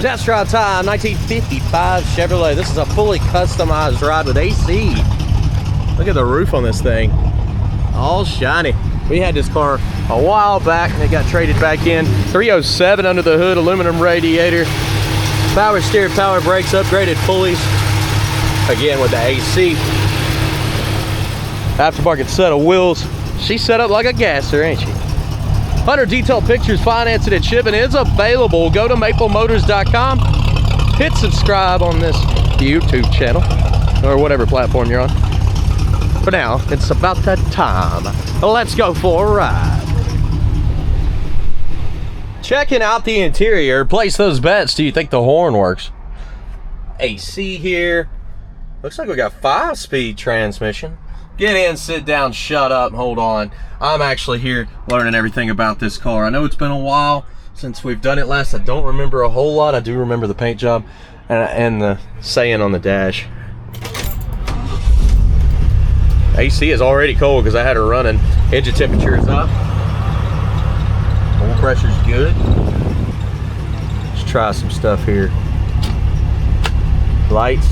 Test drive time, 1955 Chevrolet. This is a fully customized ride with AC. Look at the roof on this thing. All shiny. We had this car a while back and it got traded back in. 307 under the hood, aluminum radiator. Power steering, power brakes, upgraded pulleys. Again with the AC. Aftermarket set of wheels. She's set up like a gasser, ain't she? 100 detailed pictures, financing and shipping is available. Go to maplemotors.com. Hit subscribe on this YouTube channel or whatever platform you're on. For now, it's about that time. Let's go for a ride. Checking out the interior. Place those bets. Do you think the horn works? AC here. Looks like we got 5-speed transmission. Get in, sit down, shut up, hold on. I'm actually here learning everything about this car. I know it's been a while since we've done it last. I don't remember a whole lot. I do remember the paint job and the saying on the dash. AC is already cold because I had her running. Engine temperature is up. Oil pressure's good. Let's try some stuff here. Lights.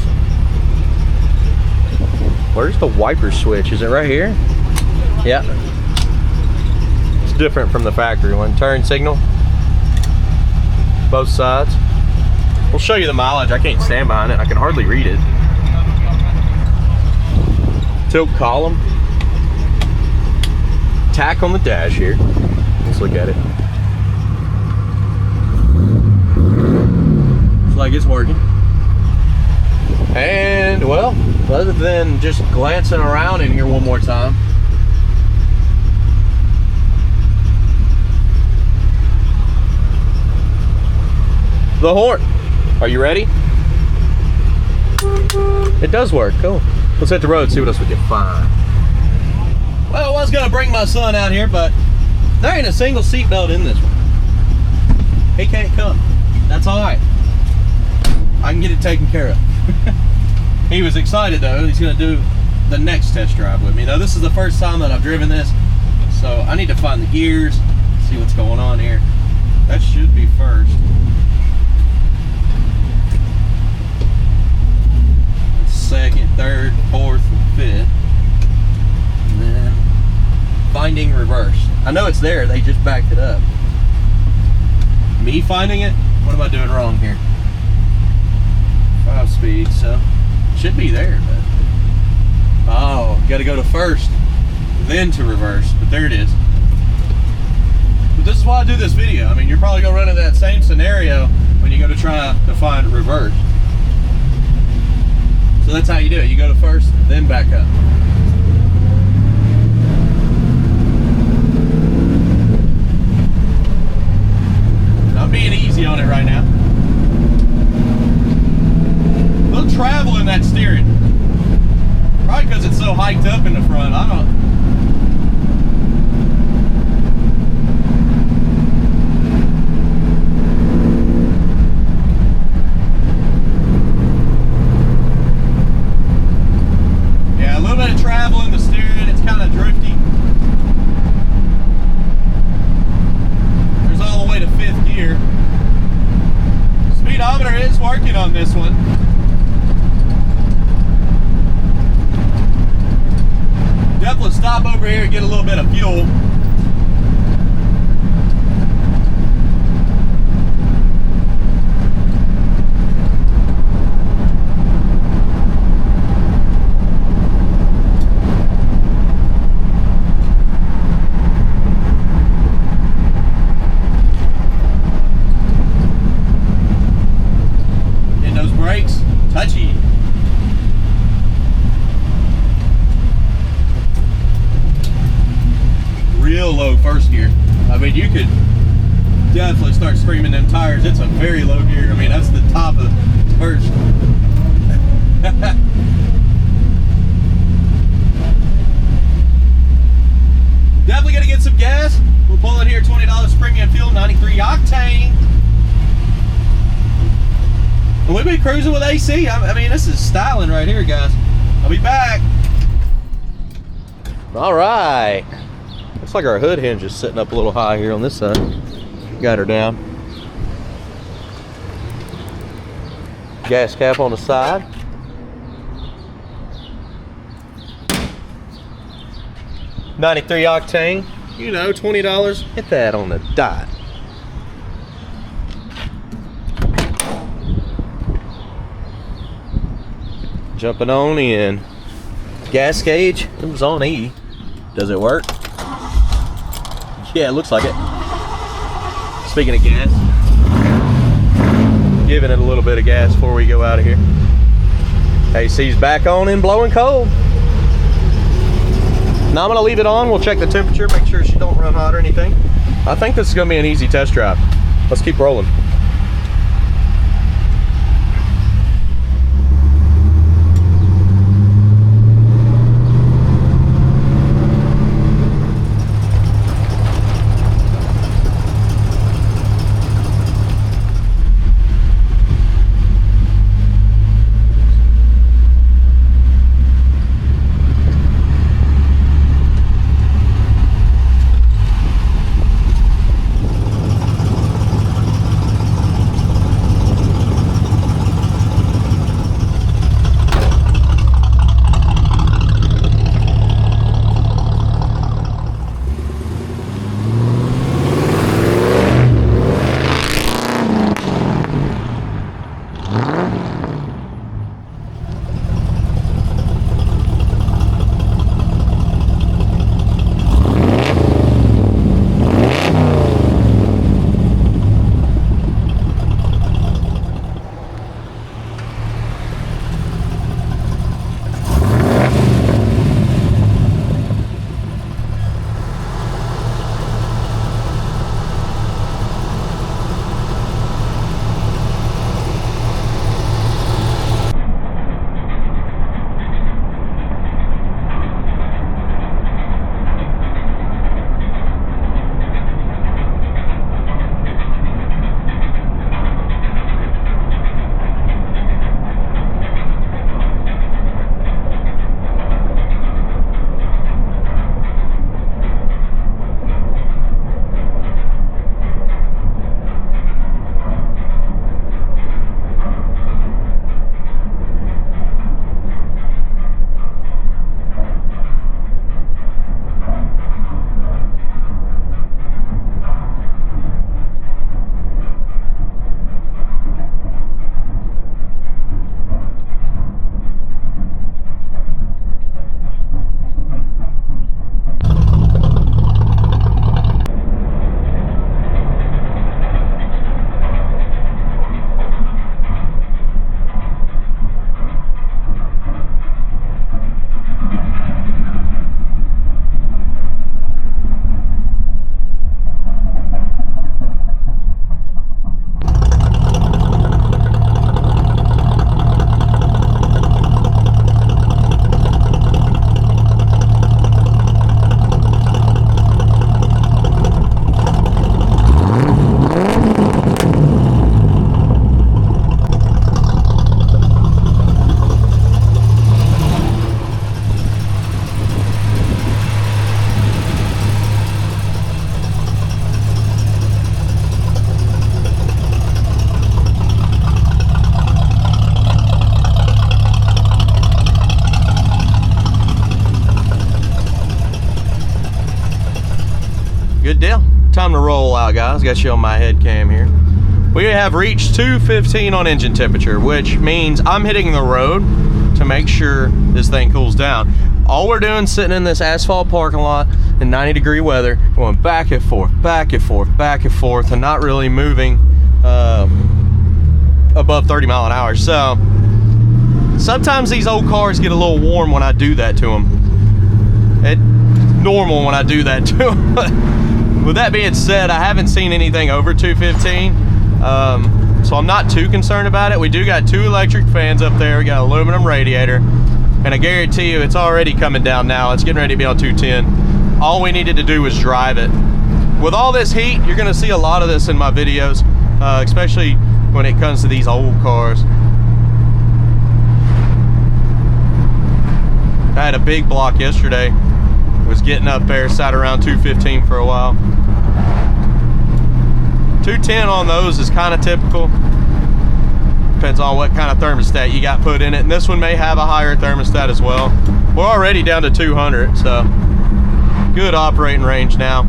Where's the wiper switch? Is it right here? Yeah. It's different from the factory one. Turn signal. Both sides. We'll show you the mileage. I can't stand behind it. I can hardly read it. Tilt column. Tach on the dash here. Let's look at it. Looks like it's working. And well, other than just glancing around in here one more time, the horn. Are you ready? It does work. Cool. Let's hit the road, see what else we can find. Well, I was gonna bring my son out here, but there ain't a single seatbelt in this one. He can't come. That's all right. I can get it taken care of. He was excited though. He's gonna do the next test drive with me. Now this is the first time that I've driven this, so I need to find the gears, see what's going on here. That should be first. Second, third, fourth, and fifth. And then finding reverse. I know it's there, they just backed it up. Me finding it? What am I doing wrong here? 5-speed, so should be there, but oh, gotta go to first, then to reverse, but there it is. But this is why I do this video. I mean, you're probably gonna run into that same scenario when you go to try to find reverse. So that's how you do it. You go to first, then back up. I'm being easy on it right now. A little travel in that steering. Probably because it's so hiked up in the front. I don't. Travel in the steering, it's kind of drifty. There's all the way to 5th gear. Speedometer is working on this one. Definitely stop over here and get a little bit of fuel. Touchy. Real low first gear. I mean, you could definitely start screaming them tires. It's a very low gear. I mean, that's the top of first. Definitely gonna get some gas. We'll pull in here, $20 premium fuel, 93 octane. We've been cruising with AC. I mean, this is styling right here, guys. I'll be back. All right. Looks like our hood hinge is sitting up a little high here on this side. Got her down. Gas cap on the side. $93 octane, you know, $20. Hit that on the dot. Jumping on in. Gas gauge, it was on E. Does it work? Yeah, it looks like it. Speaking of gas, giving it a little bit of gas before we go out of here. AC's back on and blowing cold. Now I'm gonna leave it on. We'll check the temperature, make sure she don't run hot or anything. I think this is gonna be an easy test drive. Let's keep rolling. Good deal. Time to roll out, guys. Got you on my head cam here. We have reached 215 on engine temperature, which means I'm hitting the road to make sure this thing cools down. All we're doing is sitting in this asphalt parking lot in 90-degree weather, going back and forth, back and forth, back and forth, and not really moving above 30 mile an hour. So sometimes these old cars get a little warm when I do that to them. It's normal when I do that to them. With that being said, I haven't seen anything over 215, so I'm not too concerned about it. We do got 2 electric fans up there. We got an aluminum radiator, and I guarantee you it's already coming down now. It's getting ready to be on 210. All we needed to do was drive it. With all this heat, you're gonna see a lot of this in my videos, especially when it comes to these old cars. I had a big block yesterday. Was getting up there, sat around 215 for a while. 210 on those is kind of typical. Depends on what kind of thermostat you got put in it. And this one may have a higher thermostat as well. We're already down to 200, so good operating range now.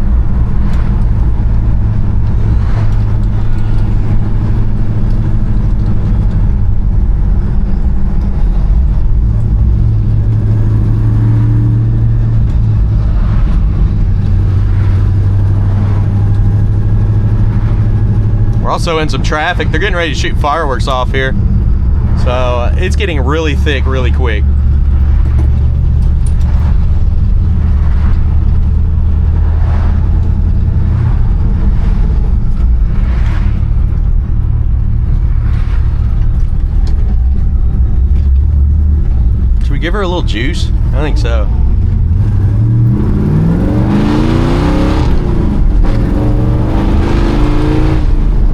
We're also in some traffic. They're getting ready to shoot fireworks off here. So it's getting really thick really quick. Should we give her a little juice? I think so.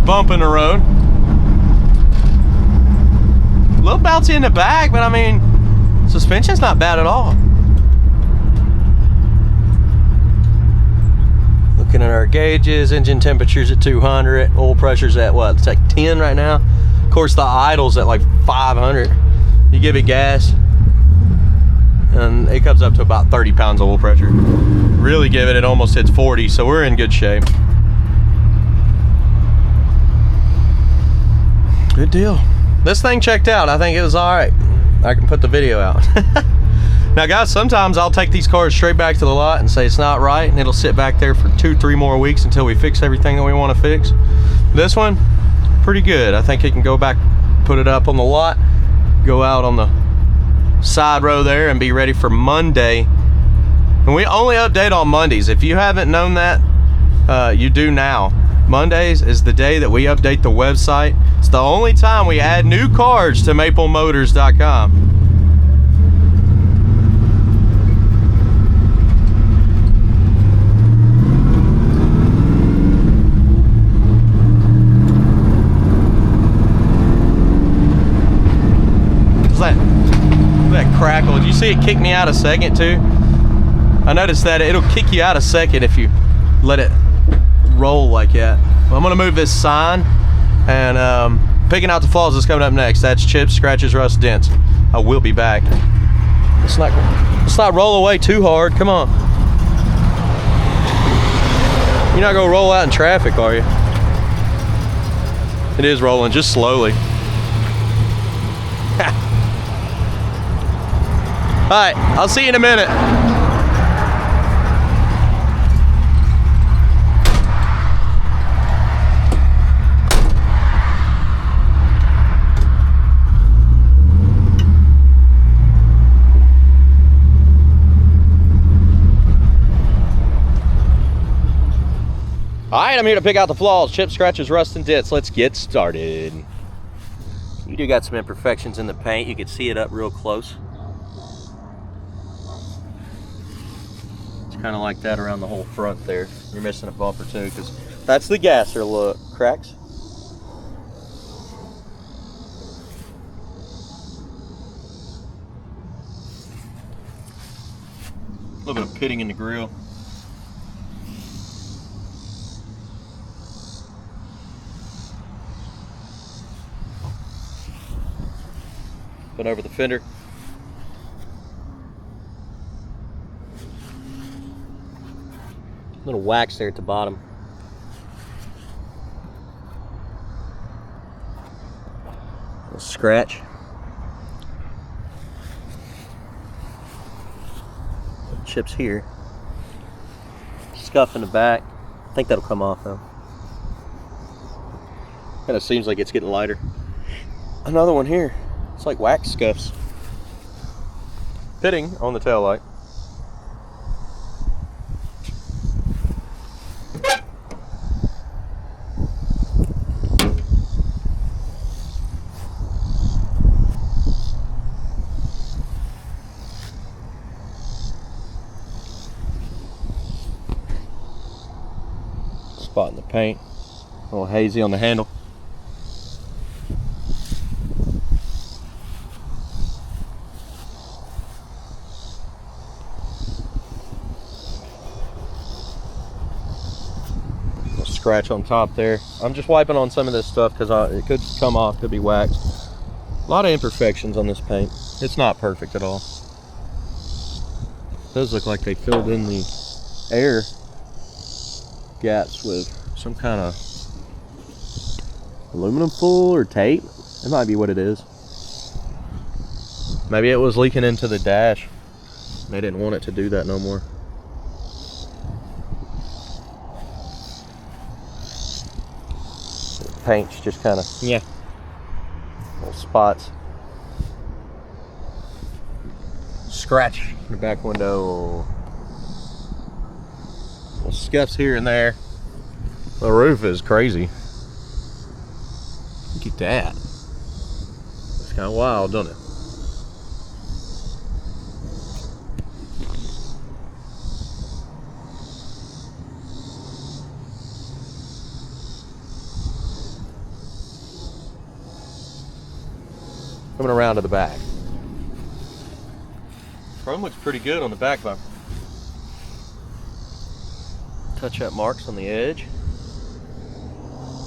Bump in the road. A little bouncy in the back, but I mean, suspension's not bad at all. Looking at our gauges, engine temperature's at 200, oil pressure's at what? It's like 10 right now. Of course, the idle's at like 500. You give it gas, and it comes up to about 30 pounds of oil pressure. Really give it almost hits 40, so we're in good shape. Good deal. This thing checked out. I think it was all right. I can put the video out. Now guys, sometimes I'll take these cars straight back to the lot and say it's not right, and it'll sit back there for 2-3 more weeks until we fix everything that we want to fix. This one, pretty good. I think it can go back, put it up on the lot, go out on the side row there, and be ready for Monday. And we only update on Mondays. If you haven't known that, you do now. Mondays is the day that we update the website. It's the only time we add new cars to maplemotors.com. What's that? That crackle. Did you see it kick me out a second too? I noticed that it'll kick you out a second if you let it roll like that. Well, I'm gonna move this sign, and picking out the flaws is coming up next. That's chips, scratches, rust, dents. I will be back. Let's not roll away too hard. Come on. You're not gonna roll out in traffic, are you? It is rolling, just slowly. All right, I'll see you in a minute. All right, I'm here to pick out the flaws, chips, scratches, rust, and dents. Let's get started. You do got some imperfections in the paint. You can see it up real close. It's kind of like that around the whole front there. You're missing a bump or two because that's the gasser look. Cracks. A little bit of pitting in the grill. Put over the fender. Little wax there at the bottom. Little scratch. Little chips here. Scuff in the back. I think that'll come off though. Kind of seems like it's getting lighter. Another one here. It's like wax scuffs. Pitting on the taillight. Spot in the paint. A little hazy on the handle. Scratch on top there. I'm just wiping on some of this stuff because it could come off, could be waxed. A lot of imperfections on this paint. It's not perfect at all. It does look like they filled in the air gaps with some kind of aluminum foil or tape. It might be what it is. Maybe it was leaking into the dash. They didn't want it to do that no more. The paint's just kind of, yeah, little spots. Scratch in the back window. Little scuffs here and there. The roof is crazy. Look at that. It's kind of wild, doesn't it? Coming around to the back. Chrome looks pretty good on the back bumper. Touch up marks on the edge.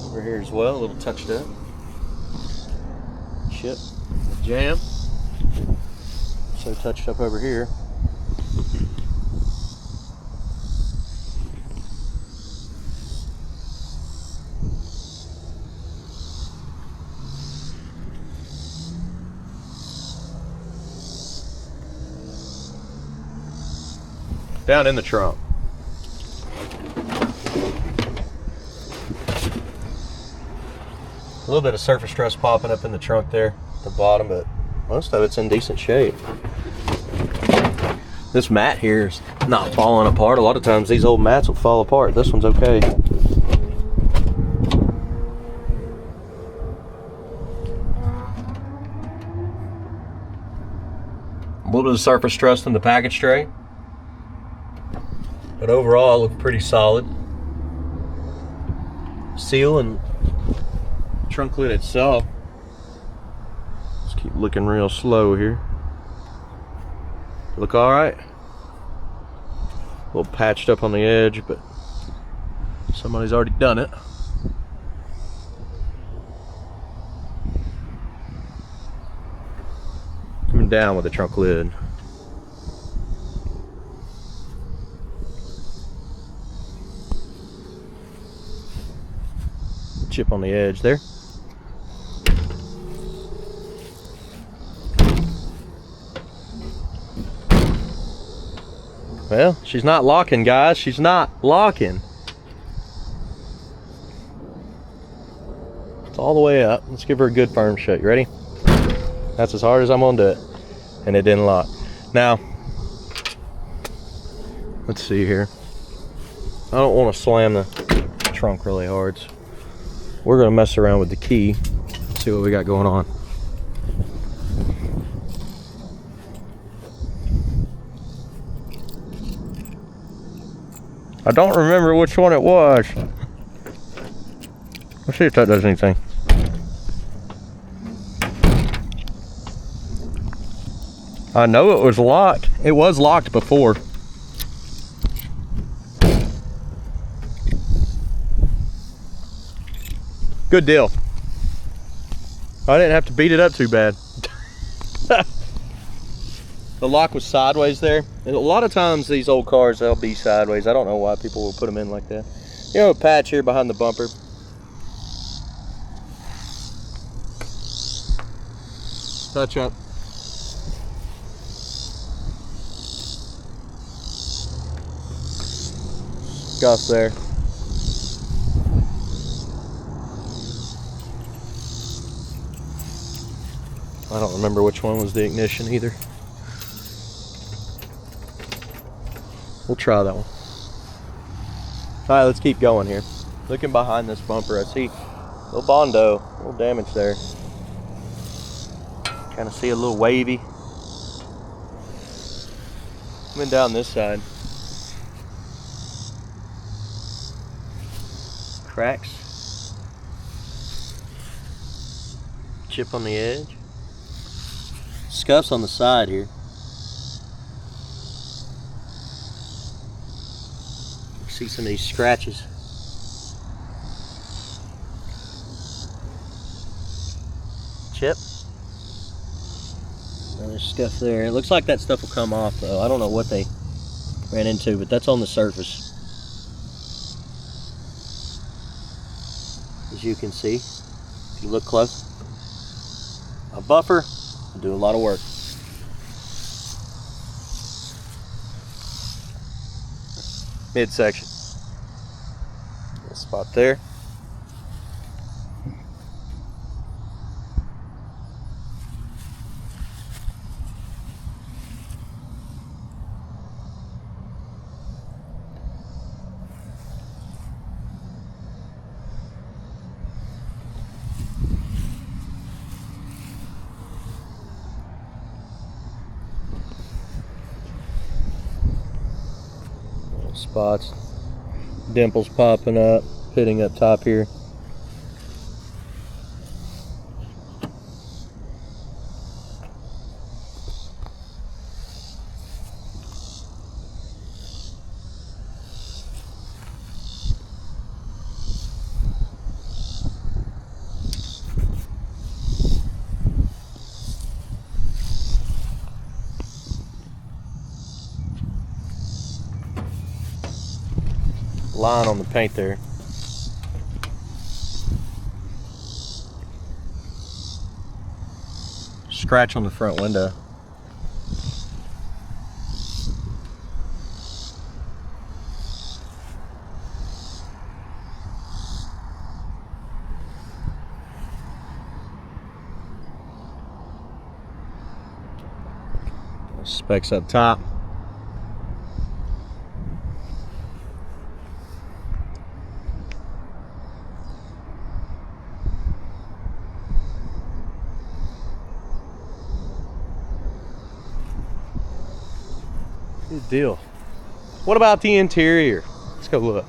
Over here as well, a little touched up. Chip, jam. So touched up over here. Down in the trunk. A little bit of surface rust popping up in the trunk there at the bottom, but most of it's in decent shape. This mat here is not falling apart. A lot of times these old mats will fall apart. This one's okay. A little bit of surface rust in the package tray. But overall, it looked pretty solid. Seal and trunk lid itself. Let's keep looking real slow here. Look all right. A little patched up on the edge, but somebody's already done it. Coming down with the trunk lid. Chip on the edge there. Well, she's not locking, guys. She's not locking. It's all the way up. Let's give her a good firm shut. You ready? That's as hard as I'm gonna do it. And it didn't lock. Now, let's see here. I don't want to slam the trunk really hard. So we're gonna mess around with the key, see what we got going on. I don't remember which one it was. Let's see if that does anything. I know it was locked. It was locked before. Good deal. I didn't have to beat it up too bad. The lock was sideways there. And a lot of times these old cars, they'll be sideways. I don't know why people will put them in like that. You know, a patch here behind the bumper. Touch up. Scuff there. I don't remember which one was the ignition either. We'll try that one. Alright, let's keep going here. Looking behind this bumper, I see a little Bondo, a little damage there. Kind of see a little wavy. Coming down this side. Cracks. Chip on the edge. Scuffs on the side here. See some of these scratches. Chip. There's scuff there. It looks like that stuff will come off though. I don't know what they ran into, but that's on the surface. As you can see, if you look close, a buffer will do a lot of work. Midsection. Little spot there. Spots, dimples popping up, pitting up top here. Line on the paint there. Scratch on the front window. Specs up top. Good deal. What about the interior? Let's go look.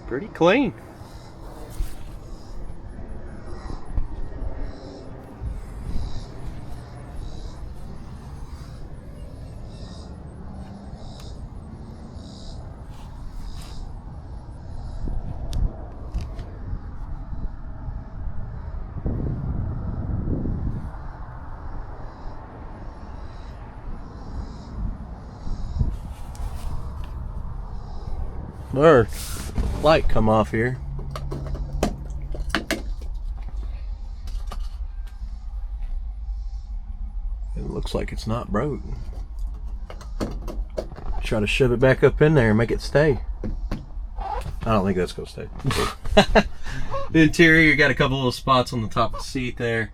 Pretty clean. Or light come off here. It looks like it's not broke. Try to shove it back up in there and make it stay. I don't think that's gonna stay. The interior, you got a couple little spots on the top of the seat there.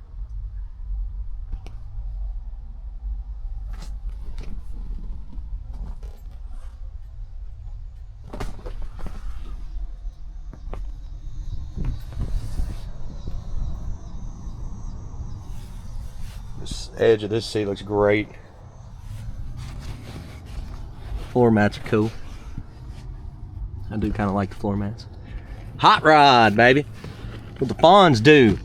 This edge of this seat looks great. Floor mats are cool. I do kind of like the floor mats. Hot rod, baby. What the Fonz do.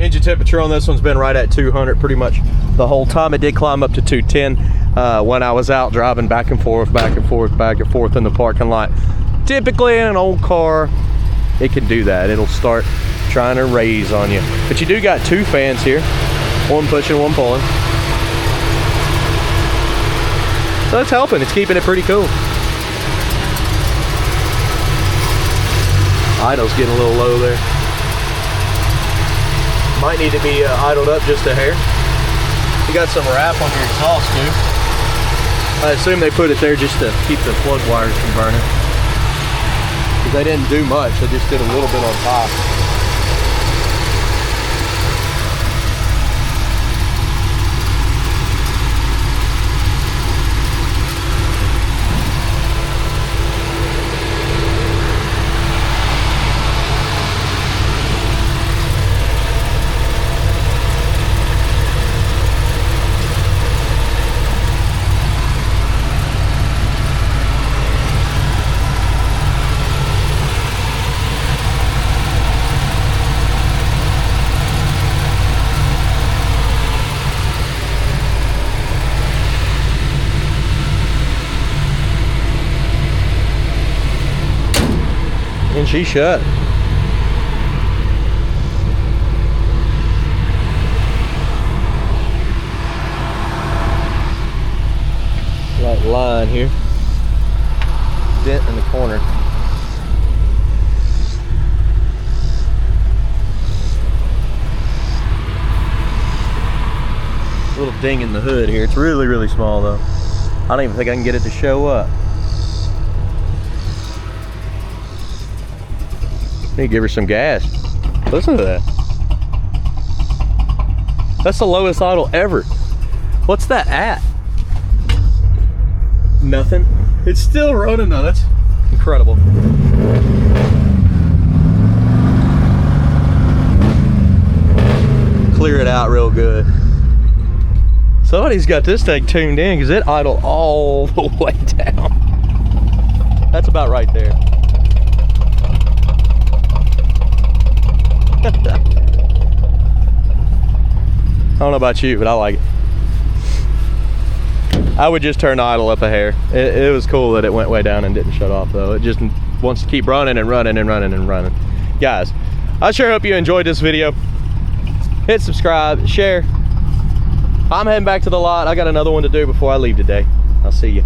Engine temperature on this one's been right at 200 pretty much the whole time. It did climb up to 210 when I was out driving back and forth in the parking lot. Typically in an old car, it can do that. It'll start trying to raise on you. But you do got two fans here, one pushing, one pulling. So it's helping, it's keeping it pretty cool. Idle's getting a little low there. Might need to be idled up just a hair. You got some wrap on your exhaust too. I assume they put it there just to keep the plug wires from burning. Because they didn't do much, they just did a little bit on top. And she's shut. Like line here. Dent in the corner. Little ding in the hood here. It's really, really small though. I don't even think I can get it to show up. Need to give her some gas. Listen to that. That's the lowest idle ever. What's that at? Nothing. It's still running though. That's incredible. Clear it out real good. Somebody's got this thing tuned in because it idled all the way down. That's about right there. I don't know about you, but I like it. I would just turn the idle up a hair. It was cool that it went way down and didn't shut off though. It just wants to keep running and running and running and running. Guys, I sure hope you enjoyed this video. Hit subscribe, share. I'm heading back to the lot. I got another one to do before I leave today. I'll see you.